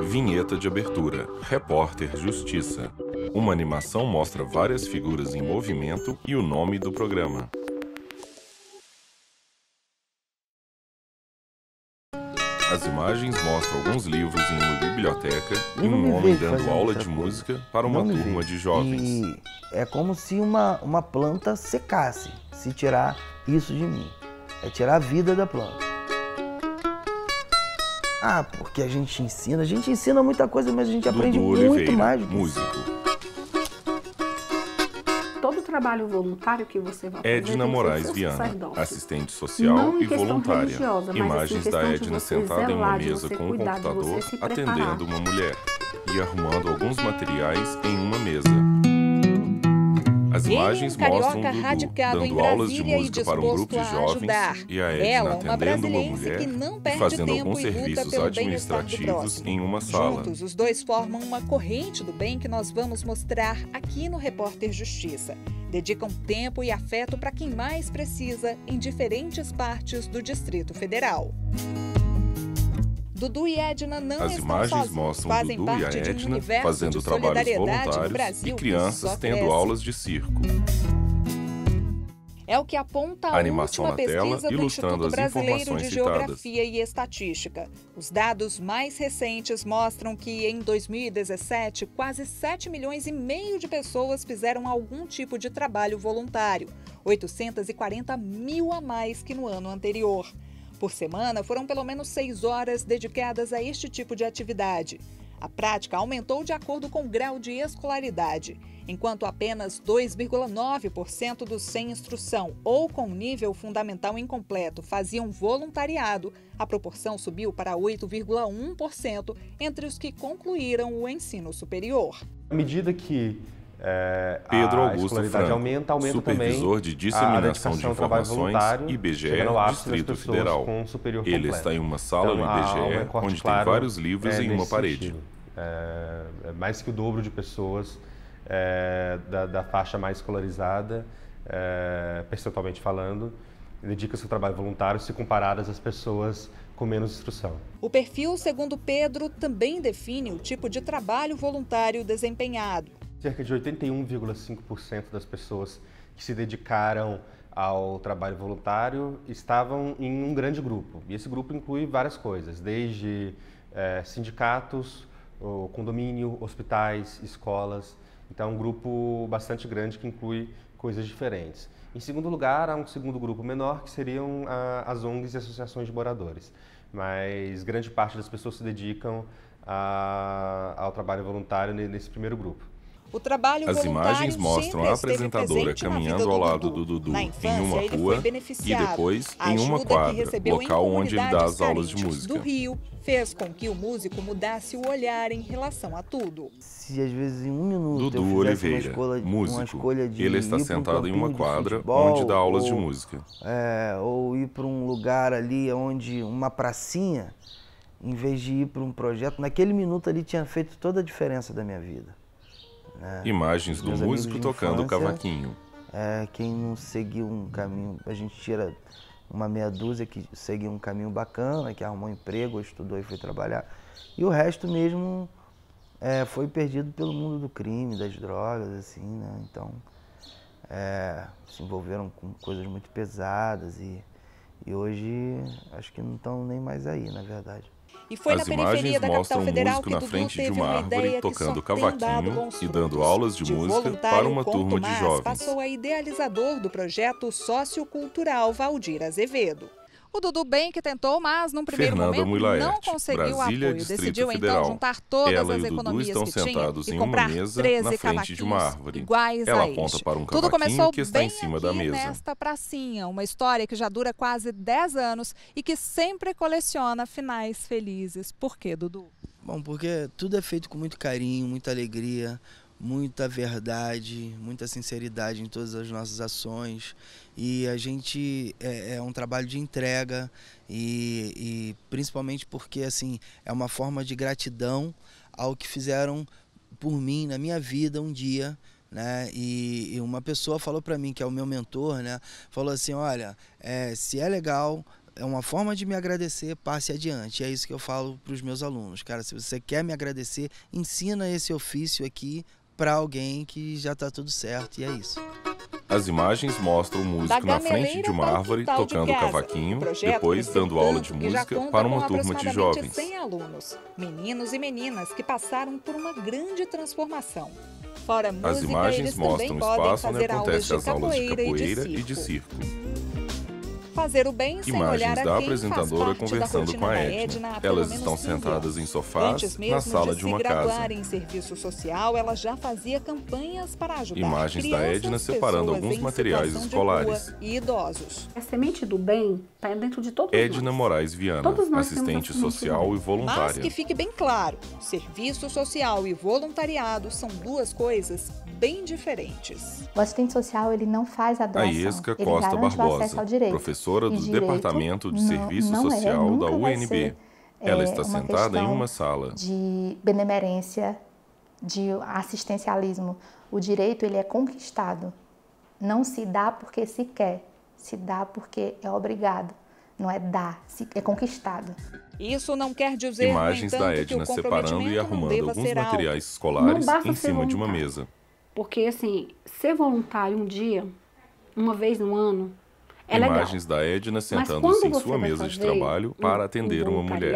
Vinheta de abertura. Repórter Justiça. Uma animação mostra várias figuras em movimento e o nome do programa. As imagens mostram alguns livros em uma biblioteca e um homem dando aula de música para uma turma de jovens. E é como se uma planta secasse, se tirar isso de mim. É tirar a vida da planta. Ah, porque a gente ensina muita coisa, mas a gente aprende Dudu muito Oliveira, mais do que isso. músico. Todo trabalho voluntário que você vai fazer Edna tem que Moraes ser Viana, sacerdócio. assistente social Não em e questão voluntária. religiosa, mas Imagens assim, da questão de Edna você sentada em uma zelar, de mesa você com um cuidar, de computador você se preparar. atendendo uma mulher e arrumando alguns materiais em uma mesa. As imagens Ele é um mostram carioca Dudu radicado em dando aulas de Brasília e música para um grupo de disposto a jovens ajudar. e a Edna Ela, uma atendendo uma brasiliense mulher que não e perde fazendo tempo alguns e luta serviços pelo bem-estar do administrativos próximo. em uma sala. Juntos, os dois formam uma corrente do bem que nós vamos mostrar aqui no Repórter Justiça. Dedicam tempo e afeto para quem mais precisa em diferentes partes do Distrito Federal. Dudu e Edna não As estão imagens sozinhos, mostram fazem Dudu e a parte de um Edna universo fazendo de trabalhos solidariedade no voluntários Brasil e que crianças só tendo cresce. aulas de circo. É o que aponta a Animação última na tela, pesquisa do ilustrando Instituto as Brasileiro informações de citadas. Geografia e Estatística. Os dados mais recentes mostram que, em 2017, quase 7,5 milhões de pessoas fizeram algum tipo de trabalho voluntário, 840 mil a mais que no ano anterior. Por semana, foram pelo menos 6 horas dedicadas a este tipo de atividade. A prática aumentou de acordo com o grau de escolaridade. Enquanto apenas 2,9% dos sem instrução ou com nível fundamental incompleto faziam voluntariado, a proporção subiu para 8,1% entre os que concluíram o ensino superior. À medida que Pedro a Augusto escolaridade Franco, aumenta supervisor também de disseminação dedicação de ao trabalho informações, voluntário, IBGE, chegando ao ápice das Distrito pessoas Federal. com superior Ele completo. está em uma sala Então, no há um IBGE, recorte onde tem claro, vários livros em uma nesse parede. sentido. Mais que o dobro de pessoas da faixa mais escolarizada, percentualmente falando, dedica-se ao trabalho voluntário se comparadas às pessoas com menos instrução. O perfil, segundo Pedro, também define o tipo de trabalho voluntário desempenhado. Cerca de 81,5% das pessoas que se dedicaram ao trabalho voluntário estavam em um grande grupo. E esse grupo inclui várias coisas, desde sindicatos, condomínio, hospitais, escolas. Então, é um grupo bastante grande que inclui coisas diferentes. Em segundo lugar, há um segundo grupo menor, que seriam as ONGs e associações de moradores. Mas grande parte das pessoas se dedicam ao trabalho voluntário nesse primeiro grupo. O trabalho As voluntário imagens mostram a sempre esteve apresentadora presente na caminhando vida ao lado Dudu. do Dudu Na em infância, uma ele foi rua e beneficiado. depois A em uma ajuda que quadra, recebeu em local onde ele dá as comunidades aulas de carentes música. do Rio fez com que o músico mudasse o olhar em relação a tudo. Se às vezes em um minuto Dudu eu fizesse Oliveira, uma músico. escolha de Ele está ir pra um sentado em uma campinho de quadra futebol, onde dá aulas de ou, música. ou ir para um lugar ali onde uma pracinha, em vez de ir para um projeto, naquele minuto ali tinha feito toda a diferença da minha vida. Imagens do Meus músico amigos de tocando infância, cavaquinho. Quem não seguiu um caminho, a gente tira uma meia dúzia que seguiu um caminho bacana, que arrumou um emprego, estudou e foi trabalhar. E o resto mesmo foi perdido pelo mundo do crime, das drogas, assim, né? Então, se envolveram com coisas muito pesadas e hoje acho que não estão nem mais aí, na verdade. E foi As na periferia imagens da capital mostram um federal músico que na Dudu frente de teve uma uma árvore ideia que tocando só tem dado cavaquinho bons e dando frutos. aulas de música voluntário para uma com turma de Tomás, jovens. passou a idealizador do projeto sociocultural Valdir Azevedo. O Dudu bem que tentou, mas num primeiro Fernanda momento Mulaerte, não conseguiu Brasília, apoio. Distrito Decidiu Federal. então juntar todas Ela as e o Dudu economias estão que tinha sentados e em uma comprar mesa 13 na frente de uma cavaquinhos árvore. iguais Ela a aponta este. para um Tudo cavaquinho começou que está bem em cima aqui da mesa. nesta pracinha, uma história que já dura quase 10 anos e que sempre coleciona finais felizes. Por quê, Dudu? Bom, porque tudo é feito com muito carinho, muita alegria, muita verdade, muita sinceridade em todas as nossas ações. E a gente é um trabalho de entrega e principalmente porque assim é uma forma de gratidão ao que fizeram por mim na minha vida um dia, né? E uma pessoa falou para mim, que é o meu mentor, né? Falou assim, olha, se é legal é uma forma de me agradecer, passe adiante. É isso que eu falo para os meus alunos. Cara, se você quer me agradecer, ensina esse ofício aqui para alguém que já está tudo certo, e é isso. As imagens mostram o músico na frente de uma árvore tocando cavaquinho, depois dando aula de música para uma turma de jovens. 100 alunos, meninos e meninas que passaram por uma grande transformação. Fora música, as imagens eles mostram o espaço onde acontecem as aulas de capoeira e de circo. Fazer o bem sem olhar a da quem apresentadora conversando com a Edna. Elas estão sentadas em sofás na sala de uma casa. Antes mesmo de se graduar em serviço social, ela já fazia campanhas para ajudar imagens da Edna separando alguns materiais escolares. E idosos. A semente do bem está dentro de todos Edna nós. Moraes Viana, assistente social e voluntária. Mas que fique bem claro, serviço social e voluntariado são duas coisas bem diferentes. O assistente social, ele não faz a doação. A Iesca Costa Barbosa, professora do Departamento de Serviço Social da UNB. Ela está sentada em uma sala. De benemerência, de assistencialismo. O direito, ele é conquistado. Não se dá porque se quer, se dá porque é obrigado. Não é dar, é conquistado. Isso não quer dizer, imagens da Edna separando e arrumando alguns materiais escolares em cima de uma mesa. Porque, assim, ser voluntário um dia, uma vez no ano, é legal. Imagens da Edna sentando-se em sua mesa de trabalho para atender uma mulher.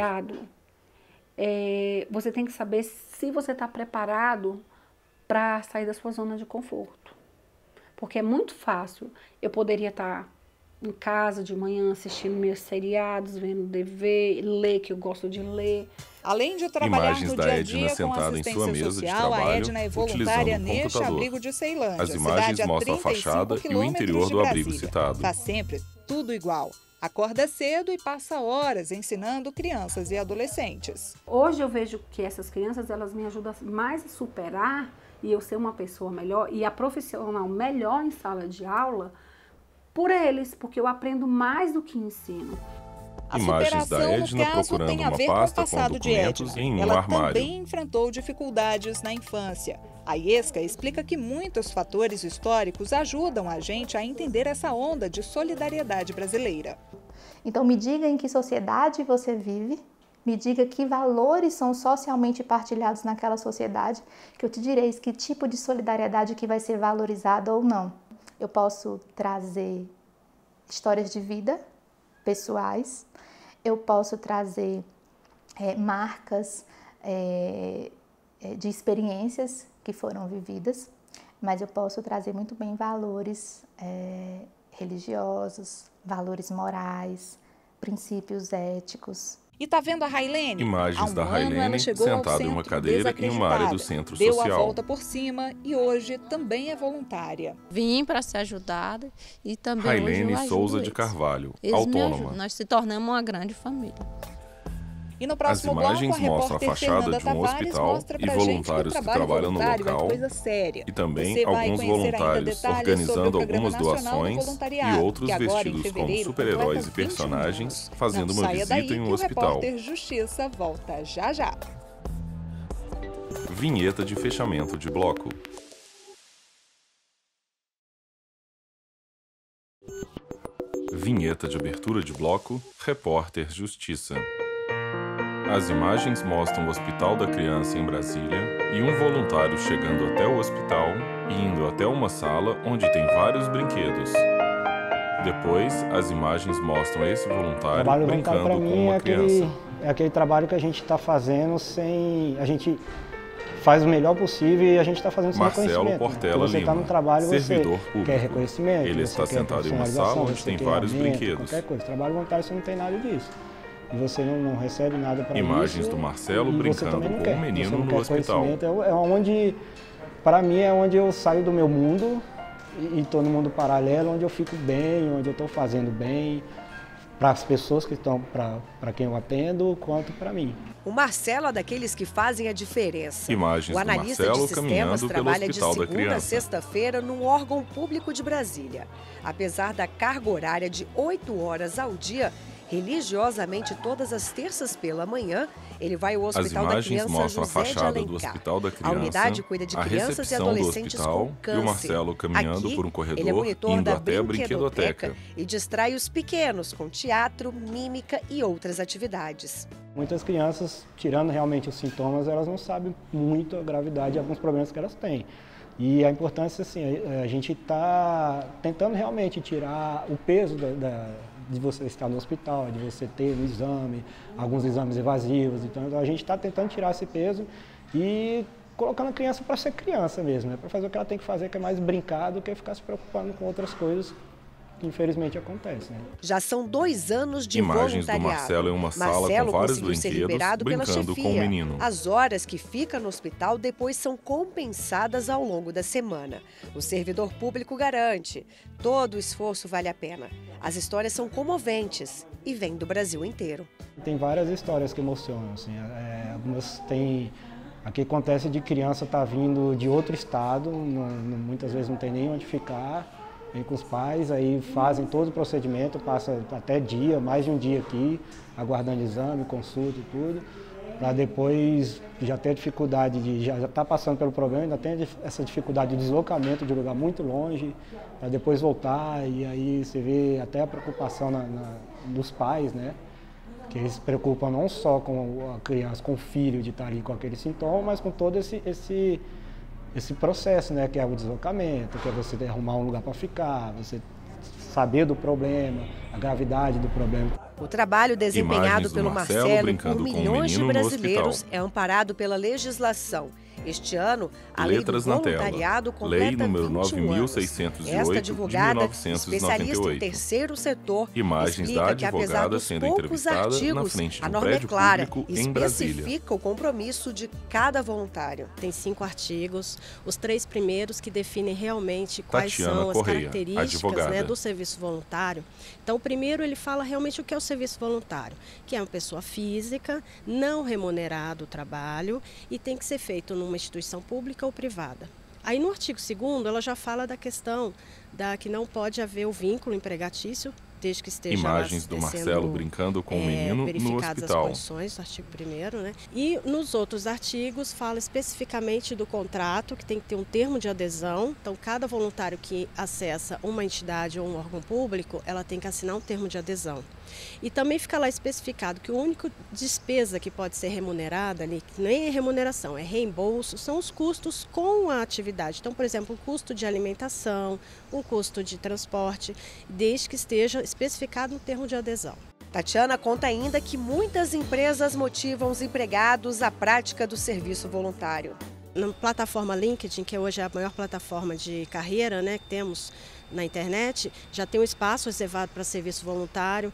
Você tem que saber se você está preparado para sair da sua zona de conforto. Porque é muito fácil. Eu poderia estar em casa de manhã assistindo meus seriados, vendo TV, ler, que eu gosto de ler. Além de trabalhar no dia a dia com assistência social, a Edna é voluntária neste abrigo de Ceilândia. As imagens mostram a fachada e o interior do abrigo citado. Faz sempre tudo igual. Acorda cedo e passa horas ensinando crianças e adolescentes. Hoje eu vejo que essas crianças, elas me ajudam mais a superar e eu ser uma pessoa melhor e a profissional melhor em sala de aula por eles, porque eu aprendo mais do que ensino. A imagens da Edna procurando uma pasta com documentos em um armário. Ela também enfrentou dificuldades na infância. A Iesca explica que muitos fatores históricos ajudam a gente a entender essa onda de solidariedade brasileira. Então me diga em que sociedade você vive, me diga que valores são socialmente partilhados naquela sociedade, que eu te direi que tipo de solidariedade que vai ser valorizada ou não. Eu posso trazer histórias de vida pessoais, eu posso trazer marcas de experiências que foram vividas, mas eu posso trazer muito bem valores religiosos, valores morais, princípios éticos. E tá vendo a Railene? Imagens da Railene sentada em uma cadeira em uma área do centro social. Deu a volta por cima e hoje também é voluntária. Vim para ser ajudada e também Railene Souza de Carvalho, autônoma. Nós se tornamos uma grande família. E no próximo As imagens bloco, mostram a fachada de um hospital e voluntários que trabalham no local e também alguns voluntários organizando algumas doações e outros vestidos como super-heróis e personagens fazendo uma visita em um hospital. O Repórter Justiça volta já já. Vinheta de fechamento de bloco. Vinheta de abertura de bloco, Repórter Justiça. As imagens mostram o Hospital da Criança em Brasília e um voluntário chegando até o hospital e indo até uma sala onde tem vários brinquedos. Depois, as imagens mostram esse voluntário brincando com uma criança. É aquele trabalho que a gente está fazendo sem... A gente faz o melhor possível e a gente está fazendo sem reconhecimento. Marcelo Portela Você está no Lima, trabalho, servidor você público. quer reconhecimento. Ele está sentado em uma sala onde tem vários brinquedos. Qualquer coisa. Trabalho voluntário você não tem nada disso. E você não recebe nada para isso. Imagens do Marcelo brincando com um menino no hospital. É onde, para mim, é onde eu saio do meu mundo e estou no mundo paralelo, onde eu fico bem, onde eu estou fazendo bem, para as pessoas que estão, para quem eu atendo, quanto para mim. O Marcelo é daqueles que fazem a diferença. Imagens o analista do Marcelo de sistemas trabalha de segunda a segunda a sexta-feira num órgão público de Brasília. Apesar da carga horária de 8 horas ao dia, Religiosamente, todas as terças pela manhã, ele vai ao Hospital da Criança mostram José a de fachada do Alencar. Hospital da Criança, A unidade cuida de a crianças e recepção do adolescentes hospital com câncer. e o Marcelo caminhando Aqui, por um ele é corredor, monitor indo da até a brinquedoteca. e distrai os pequenos com teatro, mímica e outras atividades. Muitas crianças, tirando realmente os sintomas, elas não sabem muito a gravidade de alguns problemas que elas têm. E a importância, assim, a gente está tentando realmente tirar o peso de você estar no hospital, de você ter um exame, alguns exames evasivos. Então a gente está tentando tirar esse peso e colocando a criança para ser criança mesmo, né? Para fazer o que ela tem que fazer, que é mais brincar do que ficar se preocupando com outras coisas que infelizmente acontece, né? Já são 2 anos de Imagens voluntariado. do Marcelo em uma sala Marcelo com vários conseguiu ser brinquedos, liberado pela brincando chefia. com o menino. As horas que fica no hospital depois são compensadas ao longo da semana. O servidor público garante, todo o esforço vale a pena. As histórias são comoventes e vêm do Brasil inteiro. Tem várias histórias que emocionam, assim, algumas tem... Aqui acontece de criança estar vindo de outro estado, muitas vezes não tem nem onde ficar, vem com os pais, aí fazem todo o procedimento, passa até mais de um dia aqui, aguardando exame, consulta e tudo, para depois já ter dificuldade já estar passando pelo problema, ainda tem essa dificuldade de deslocamento de um lugar muito longe, para depois voltar, e aí você vê até a preocupação dos pais, né? Que eles se preocupam não só com a criança, com o filho de estar ali com aquele sintoma, mas com todo esse processo, né? Que é o deslocamento, que é você arrumar um lugar para ficar, você saber do problema, a gravidade do problema. O trabalho desempenhado pelo Marcelo por milhões de brasileiros é amparado pela legislação. Este ano, a lei do voluntariado completa 21 anos. Esta advogada, especialista em terceiro setor, explica que apesar dos poucos artigos, a norma é clara e especifica o compromisso de cada voluntário. Tem 5 artigos, os 3 primeiros que definem realmente quais são as características, né, do serviço voluntário. Então, o primeiro ele fala realmente o que é o serviço voluntário, que é uma pessoa física, não remunerado o trabalho e tem que ser feito numa instituição pública ou privada. Aí no artigo 2º ela já fala da questão que não pode haver o vínculo empregatício, desde que esteja imagens do Marcelo brincando com o menino no hospital. As condições, artigo 1º, né? E nos outros artigos fala especificamente do contrato, que tem que ter um termo de adesão. Então, cada voluntário que acessa uma entidade ou um órgão público, ela tem que assinar um termo de adesão. E também fica lá especificado que o único despesa que pode ser remunerada ali, que nem é remuneração, é reembolso, são os custos com a atividade. Então, por exemplo, o custo de alimentação, o custo de transporte, desde que esteja especificado no termo de adesão. Tatiana conta ainda que muitas empresas motivam os empregados à prática do serviço voluntário. Na plataforma LinkedIn, que hoje é a maior plataforma de carreira, né, que temos na internet, já tem um espaço reservado para serviço voluntário,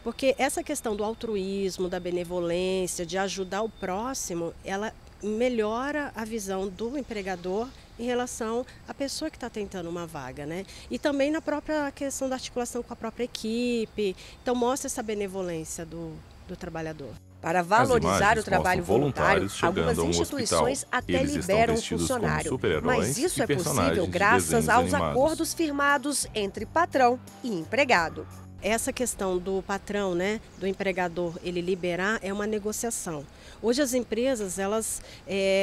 porque essa questão do altruísmo, da benevolência, de ajudar o próximo, ela melhora a visão do empregador em relação à pessoa que está tentando uma vaga, né? E também na própria questão da articulação com a própria equipe, então mostra essa benevolência do trabalhador. Para valorizar o trabalho voluntário, algumas instituições até liberam um funcionário, mas isso é possível graças aos acordos firmados entre patrão e empregado. Essa questão do patrão, né, do empregador, ele liberar é uma negociação. Hoje as empresas, elas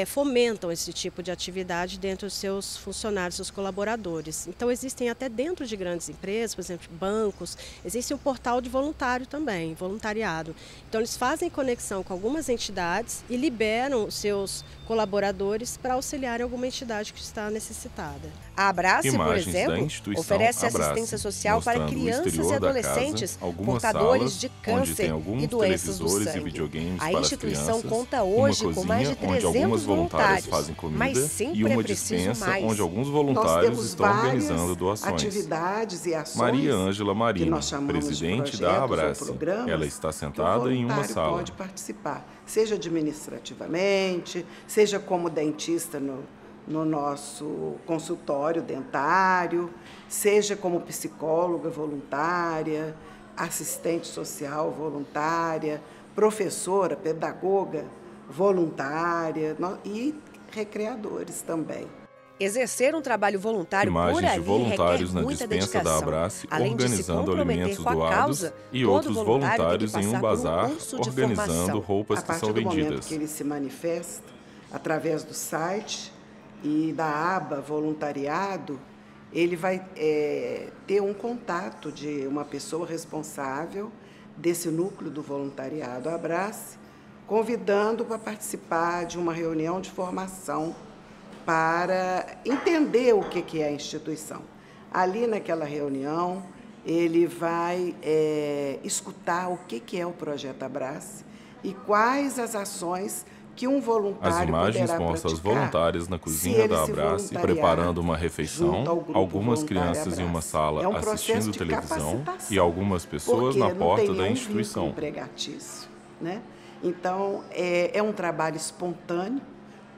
fomentam esse tipo de atividade dentro dos seus funcionários, seus colaboradores. Então existem até dentro de grandes empresas, por exemplo, bancos, existe um portal de voluntário também, voluntariado. Então eles fazem conexão com algumas entidades e liberam os seus colaboradores para auxiliar alguma entidade que está necessitada. A Abrace, por exemplo, oferece assistência social para crianças e adolescentes portadores de câncer e doenças do sangue. A instituição conta hoje com mais de 300 voluntários, mas sempre é preciso mais. Onde alguns voluntários estão organizando doações. Atividades e ações Maria Ângela Marini, presidente da Abrace. Ela está sentada em uma sala. Pode participar, seja administrativamente, seja como dentista no nosso consultório dentário, seja como psicóloga voluntária, assistente social voluntária, professora, pedagoga voluntária e recreadores também. Exercer um trabalho voluntário por Imagens ali de voluntários na muita dispensa da Abrace, Além organizando alimentos com a doados causa, e todo outros voluntários em um tem que passar por bazar, curso de organizando formação. roupas que são A partir do momento vendidas. que ele se manifesta, através do site e da aba voluntariado, ele vai ter um contato de uma pessoa responsável desse núcleo do voluntariado Abrace, convidando para participar de uma reunião de formação para entender o que é a instituição. Ali naquela reunião, ele vai escutar o que é o Projeto Abrace e quais as ações que um voluntário As imagens mostram os voluntários na cozinha da Abrace preparando uma refeição, algumas crianças em uma sala assistindo televisão e algumas pessoas na porta da instituição. Empregatício, né? Então, é um trabalho espontâneo,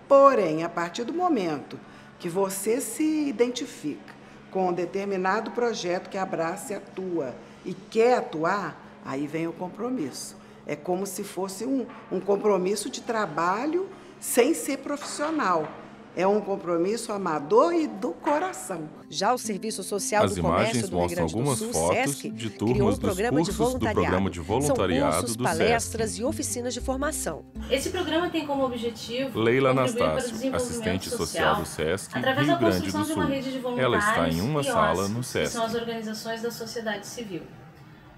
porém, a partir do momento que você se identifica com um determinado projeto que a Abrace atua e quer atuar, aí vem o compromisso. É como se fosse um compromisso de trabalho sem ser profissional. É um compromisso amador e do coração. Já o Serviço Social do Comércio do Rio Grande do Sul, SESC, de criou um dos programa de cursos do programa de voluntariado São cursos, do palestras SESC. E oficinas de formação. Esse programa tem como objetivo Leila contribuir para o Anastácio, desenvolvimento assistente social do SESC, através Rio da Grande construção do de uma Sul. rede de voluntários Ela está em uma e sala OSCs, no que SESC. são as organizações da sociedade civil,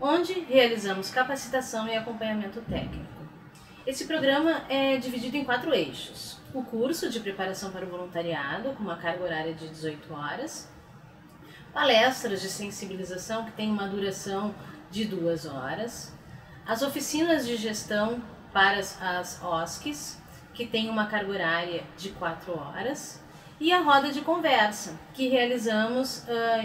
onde realizamos capacitação e acompanhamento técnico. Esse programa é dividido em 4 eixos. O curso de preparação para o voluntariado, com uma carga horária de 18 horas. Palestras de sensibilização, que tem uma duração de 2 horas. As oficinas de gestão para as OSCs, que tem uma carga horária de 4 horas. E a roda de conversa, que realizamos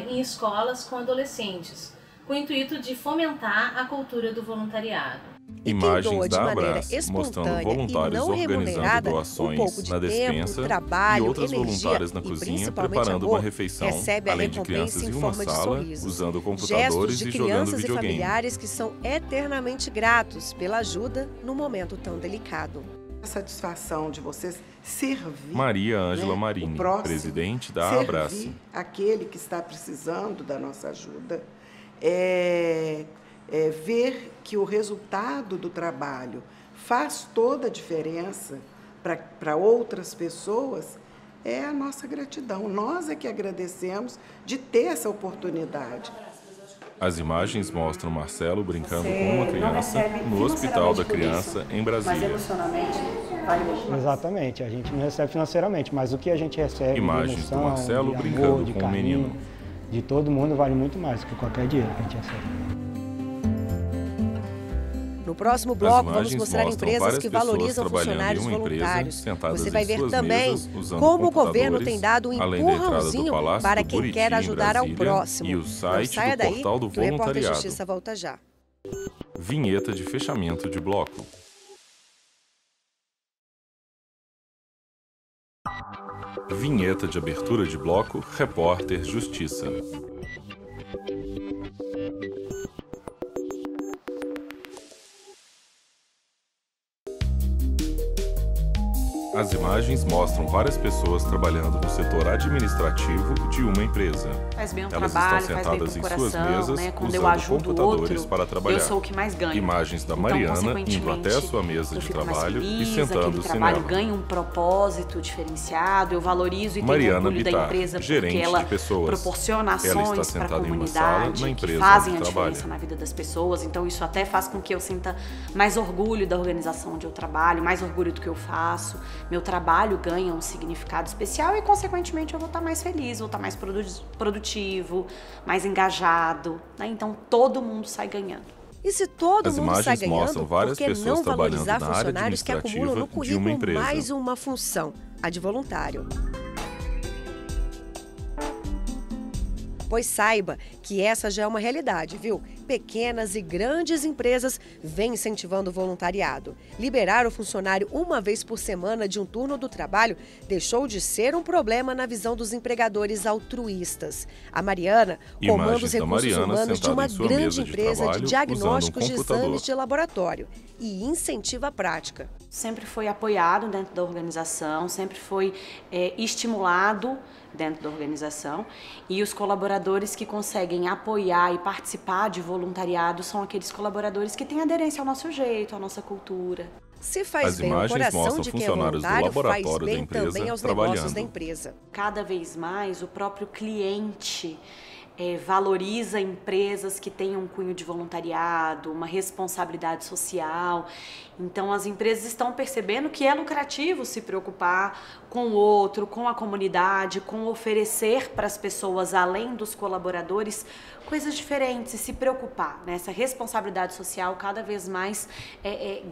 em escolas com adolescentes, com o intuito de fomentar a cultura do voluntariado. Imagens da Abrace mostrando voluntários organizando doações na despensa trabalho, e outras energia, voluntárias na cozinha preparando uma refeição, além de crianças em uma sala usando computadores e jogando videogame. E familiares que são eternamente gratos pela ajuda num momento tão delicado. A satisfação de vocês servir Maria Ângela Marini, presidente da Abrace. Aquele que está precisando da nossa ajuda, ver que o resultado do trabalho faz toda a diferença para outras pessoas, é a nossa gratidão. Nós é que agradecemos de ter essa oportunidade. As imagens mostram Marcelo brincando com uma criança no Hospital da Criança em Brasília. Mas emocionalmente vale muito mais. Exatamente, a gente não recebe financeiramente, mas o que a gente recebe imagens de emoção, do Marcelo de brincando amor, de com carinho, o menino. De todo mundo vale muito mais que qualquer dinheiro que a gente recebe. No próximo bloco, vamos mostrar empresas que valorizam funcionários voluntários. Você vai ver também como o governo tem dado um empurrãozinho para quem quer ajudar ao próximo. E o site Não saia do portal do daí, que o Repórter voluntariado. Justiça volta já. Vinheta de fechamento de bloco. Vinheta de abertura de bloco, Repórter Justiça. As imagens mostram várias pessoas trabalhando no setor administrativo de uma empresa. Faz bem o Elas trabalho, estão faz bem sentadas pro em coração, suas mesas, né? Quando eu usando ajudo o computadores outro, para trabalhar. eu sou o que mais ganho. Imagens da Então, Mariana indo até a sua mesa eu de fico mais trabalho feliz, e sentando-se aquele trabalho nela. ganha um propósito diferenciado, eu valorizo e tenho Mariana orgulho da Bittar, empresa gerente porque ela de pessoas. proporciona Ela está ações para a sentada em uma comunidade sala, na que empresa fazem onde a trabalha. diferença na vida das pessoas, então isso até faz com que eu sinta mais orgulho da organização onde eu trabalho, mais orgulho do que eu faço, meu trabalho ganha um significado especial e, consequentemente, eu vou estar mais feliz, vou estar mais produtivo, mais engajado, né? Então, todo mundo sai ganhando. E se todo As mundo sai imagens ganhando, mostram várias por que pessoas não trabalhando valorizar na área funcionários que acumulam no administrativa de uma currículo empresa? mais uma função, a de voluntário? Pois saiba que essa já é uma realidade, viu? Pequenas e grandes empresas vêm incentivando o voluntariado. Liberar o funcionário uma vez por semana de um turno do trabalho deixou de ser um problema na visão dos empregadores altruístas. A Mariana comanda os recursos humanos de uma grande empresa de diagnósticos de exames de laboratório e incentiva a prática. Sempre foi apoiado dentro da organização, sempre foi estimulado dentro da organização, e os colaboradores que conseguem apoiar e participar de voluntariado são aqueles colaboradores que têm aderência ao nosso jeito, à nossa cultura. Se faz bem ao coração de quem é voluntário, faz bem também aos negócios da empresa. Cada vez mais o próprio cliente valoriza empresas que tenham um cunho de voluntariado, uma responsabilidade social. Então as empresas estão percebendo que é lucrativo se preocupar com o outro, com a comunidade, com oferecer para as pessoas, além dos colaboradores, coisas diferentes e se preocupar, né? Essa responsabilidade social cada vez mais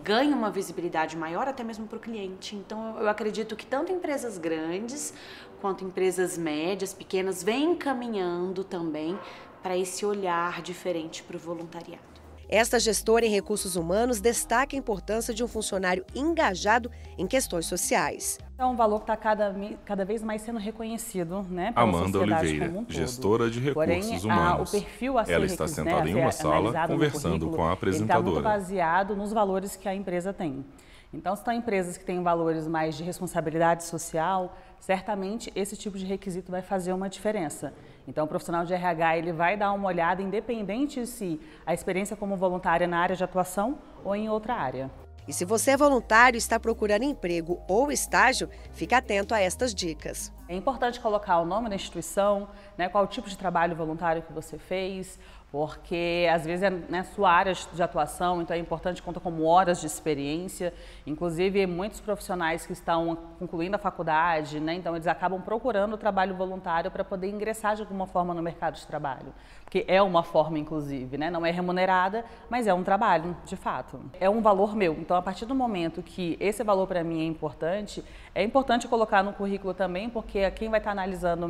ganha uma visibilidade maior até mesmo para o cliente. Então eu acredito que tanto empresas grandes quanto empresas médias, pequenas, vêm caminhando também para esse olhar diferente para o voluntariado. Esta gestora em recursos humanos destaca a importância de um funcionário engajado em questões sociais. É um valor que está cada vez mais sendo reconhecido, né, pela Amanda Oliveira, como um todo. gestora de recursos humanos. O perfil a ser Ela está sentada em uma sala conversando com a apresentadora. Ele está muito baseado nos valores que a empresa tem. Então, se são empresas que têm valores mais de responsabilidade social, certamente esse tipo de requisito vai fazer uma diferença. Então, o profissional de RH ele vai dar uma olhada independente se a experiência como voluntária na área de atuação ou em outra área. E se você é voluntário e está procurando emprego ou estágio, fique atento a estas dicas. É importante colocar o nome da instituição, né, qual o tipo de trabalho voluntário que você fez, porque às vezes é sua área de atuação, então é importante contar como horas de experiência. Inclusive, muitos profissionais que estão concluindo a faculdade, né, então eles acabam procurando o trabalho voluntário para poder ingressar de alguma forma no mercado de trabalho. Porque é uma forma, inclusive, né, não é remunerada, mas é um trabalho, de fato. É um valor meu. Então, a partir do momento que esse valor para mim é importante colocar no currículo também, porque quem vai estar analisando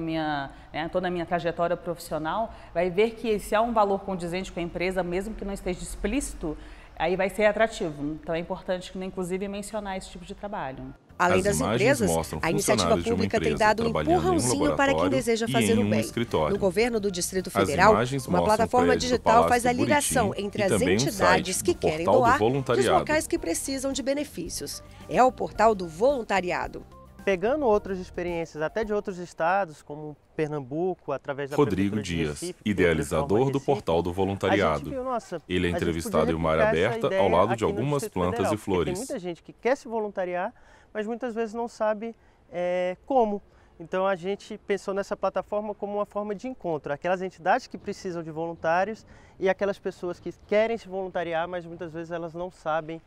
toda a minha trajetória profissional vai ver que se há um valor condizente com a empresa, mesmo que não esteja explícito, aí vai ser atrativo. Então é importante, inclusive, mencionar esse tipo de trabalho. Além das empresas, a iniciativa pública tem dado um empurrãozinho para quem deseja fazer o bem. No governo do Distrito Federal, uma plataforma digital faz a ligação entre as entidades que querem doar e os locais que precisam de benefícios. É o portal do voluntariado. Pegando outras experiências, até de outros estados, como Pernambuco, através da Rodrigo Dias, idealizador do Portal do Voluntariado. Ele é entrevistado em uma área aberta, ao lado de algumas plantas e flores. Tem muita gente que quer se voluntariar, mas muitas vezes não sabe como. Então a gente pensou nessa plataforma como uma forma de encontro. Aquelas entidades que precisam de voluntários e aquelas pessoas que querem se voluntariar, mas muitas vezes elas não sabem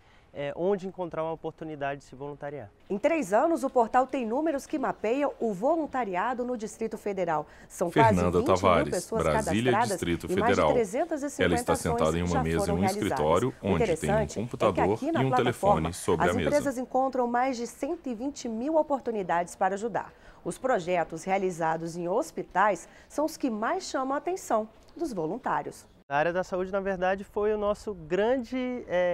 onde encontrar uma oportunidade de se voluntariar. Em 3 anos, o portal tem números que mapeiam o voluntariado no Distrito Federal. São quase 20 mil pessoas cadastradas Distrito e mais de Federal. 350 Ela está sentada em uma mesa em um escritório, onde tem um computador e um telefone sobre a mesa. As empresas encontram mais de 120 mil oportunidades para ajudar. Os projetos realizados em hospitais são os que mais chamam a atenção dos voluntários. A área da saúde, na verdade, foi o nosso grande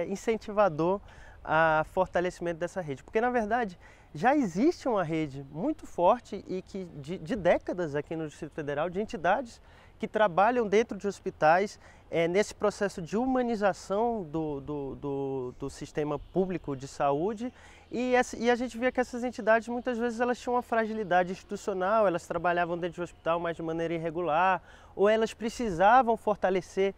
incentivador a fortalecimento dessa rede. Porque, na verdade, já existe uma rede muito forte e que de décadas aqui no Distrito Federal de entidades que trabalham dentro de hospitais nesse processo de humanização do sistema público de saúde e a gente via que essas entidades muitas vezes elas tinham uma fragilidade institucional, elas trabalhavam dentro do hospital mas de maneira irregular ou elas precisavam fortalecer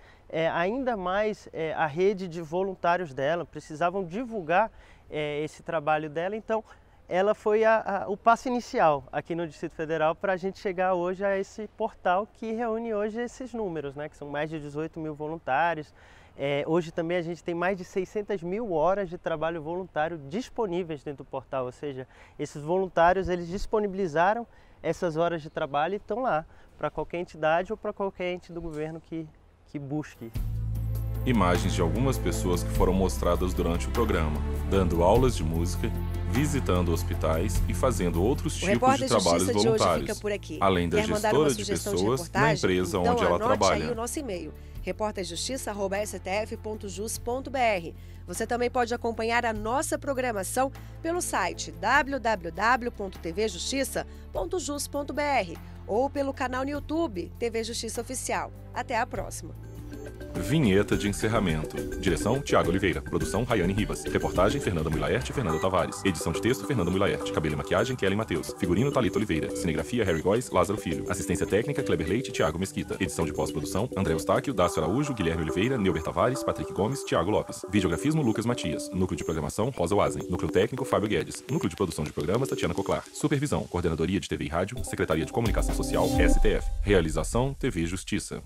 ainda mais a rede de voluntários dela, precisavam divulgar esse trabalho dela, então ela foi o passo inicial aqui no Distrito Federal para a gente chegar hoje a esse portal que reúne hoje esses números, né, que são mais de 18 mil voluntários. Hoje também a gente tem mais de 600 mil horas de trabalho voluntário disponíveis dentro do portal, ou seja, esses voluntários eles disponibilizaram essas horas de trabalho e estão lá para qualquer entidade ou para qualquer ente do governo que busque. Imagens de algumas pessoas que foram mostradas durante o programa, dando aulas de música, visitando hospitais e fazendo outros tipos de trabalhos voluntários, além da gestora de pessoas na empresa onde ela trabalha. Aí o nosso e-mail, reporterjustiça@stf.jus.br. Você também pode acompanhar a nossa programação pelo site www.tvjustiça.jus.br ou pelo canal no YouTube TV Justiça Oficial. Até a próxima. Vinheta de encerramento. Direção, Tiago Oliveira. Produção, Rayane Ribas. Reportagem, Fernanda Muilaerte e Fernanda Tavares. Edição de texto, Fernanda Muilaerte. Cabelo e maquiagem, Kelly Matheus. Figurino, Thalita Oliveira. Cinegrafia, Harry Góes, Lázaro Filho. Assistência técnica, Kleber Leite e Tiago Mesquita. Edição de pós-produção, André Eustáquio, Dácio Araújo, Guilherme Oliveira, Neuber Tavares, Patrick Gomes, Tiago Lopes. Videografismo, Lucas Matias. Núcleo de programação, Rosa Wazen. Núcleo técnico, Fábio Guedes. Núcleo de produção de programas, Tatiana Coclar. Supervisão, Coordenadoria de TV e Rádio, Secretaria de Comunicação Social, STF. Realização, TV Justiça.